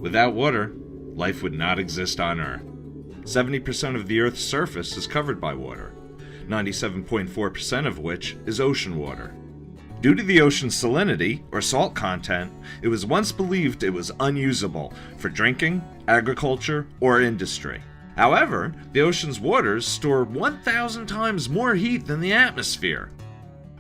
Without water, life would not exist on Earth. 70% of the Earth's surface is covered by water, 97.4% of which is ocean water. Due to the ocean's salinity, or salt content, it was once believed it was unusable for drinking, agriculture, or industry. However, the ocean's waters store 1,000 times more heat than the atmosphere.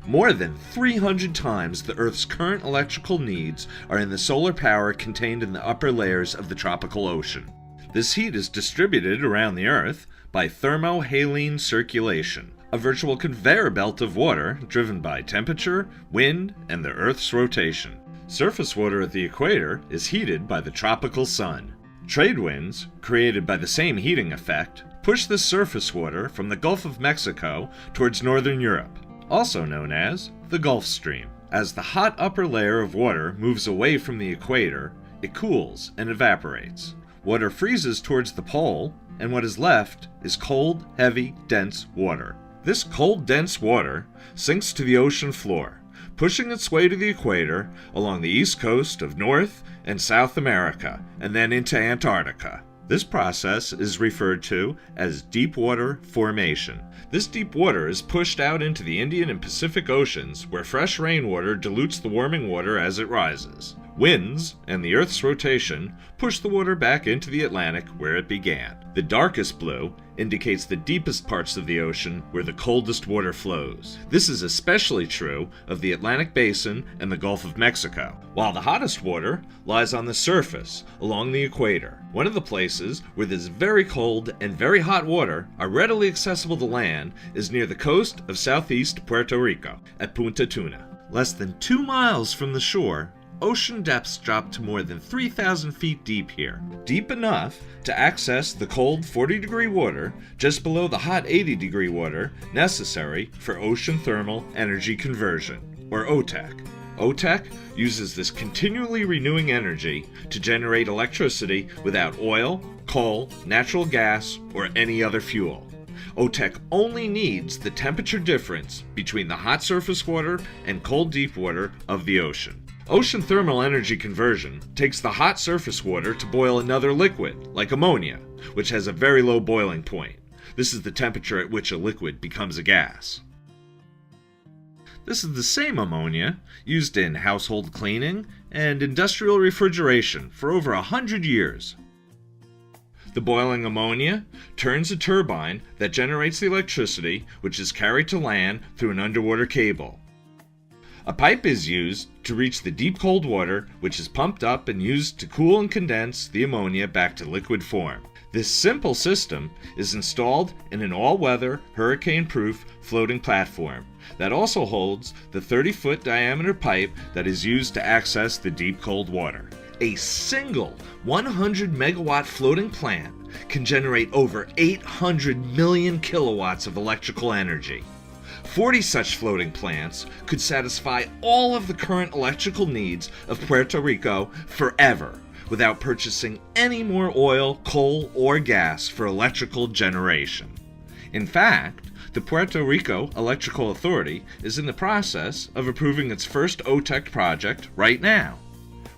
More than 300 times the Earth's current electrical needs are in the solar power contained in the upper layers of the tropical ocean. This heat is distributed around the Earth by thermohaline circulation, a virtual conveyor belt of water driven by temperature, wind, and the Earth's rotation. Surface water at the equator is heated by the tropical sun. Trade winds, created by the same heating effect, push this surface water from the Gulf of Mexico towards northern Europe, also known as the Gulf Stream. As the hot upper layer of water moves away from the equator, it cools and evaporates. Water freezes towards the pole, and what is left is cold, heavy, dense water. This cold, dense water sinks to the ocean floor, pushing its way to the equator along the east coast of North and South America, and then into Antarctica. This process is referred to as deep water formation. This deep water is pushed out into the Indian and Pacific Oceans, where fresh rainwater dilutes the warming water as it rises. Winds and the Earth's rotation push the water back into the Atlantic where it began. The darkest blue indicates the deepest parts of the ocean where the coldest water flows. This is especially true of the Atlantic Basin and the Gulf of Mexico, while the hottest water lies on the surface along the equator. One of the places where this very cold and very hot water are readily accessible to land is near the coast of southeast Puerto Rico at Punta Tuna. Less than 2 miles from the shore, ocean depths drop to more than 3,000 feet deep here, deep enough to access the cold 40-degree water just below the hot 80-degree water necessary for ocean thermal energy conversion, or Otec. Otec uses this continually renewing energy to generate electricity without oil, coal, natural gas, or any other fuel. Otec only needs the temperature difference between the hot surface water and cold deep water of the ocean. Ocean thermal energy conversion takes the hot surface water to boil another liquid, like ammonia, which has a very low boiling point. This is the temperature at which a liquid becomes a gas. This is the same ammonia used in household cleaning and industrial refrigeration for over 100 years. The boiling ammonia turns a turbine that generates the electricity, which is carried to land through an underwater cable. A pipe is used to reach the deep cold water, which is pumped up and used to cool and condense the ammonia back to liquid form. This simple system is installed in an all-weather, hurricane-proof floating platform that also holds the 30-foot diameter pipe that is used to access the deep cold water. A single 100-megawatt floating plant can generate over 800 million kilowatts of electrical energy. 40 such floating plants could satisfy all of the current electrical needs of Puerto Rico forever, without purchasing any more oil, coal, or gas for electrical generation. In fact, the Puerto Rico Electrical Authority is in the process of approving its first Otec project right now.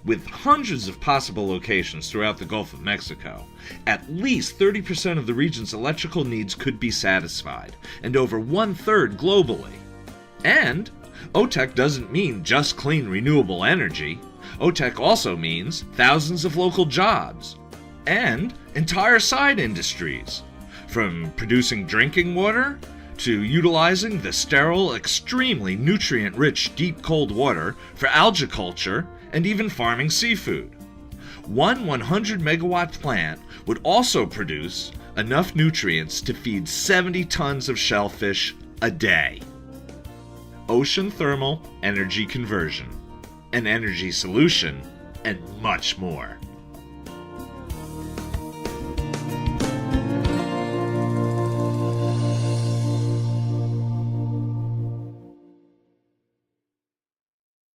With hundreds of possible locations throughout the Gulf of Mexico, at least 30% of the region's electrical needs could be satisfied, and over 1/3 globally. And Otec doesn't mean just clean renewable energy. Otec also means thousands of local jobs, and entire side industries, from producing drinking water to utilizing the sterile, extremely nutrient-rich deep cold water for algae culture and even farming seafood. One 100-megawatt plant would also produce enough nutrients to feed 70 tons of shellfish a day. Ocean thermal energy conversion, an energy solution, and much more.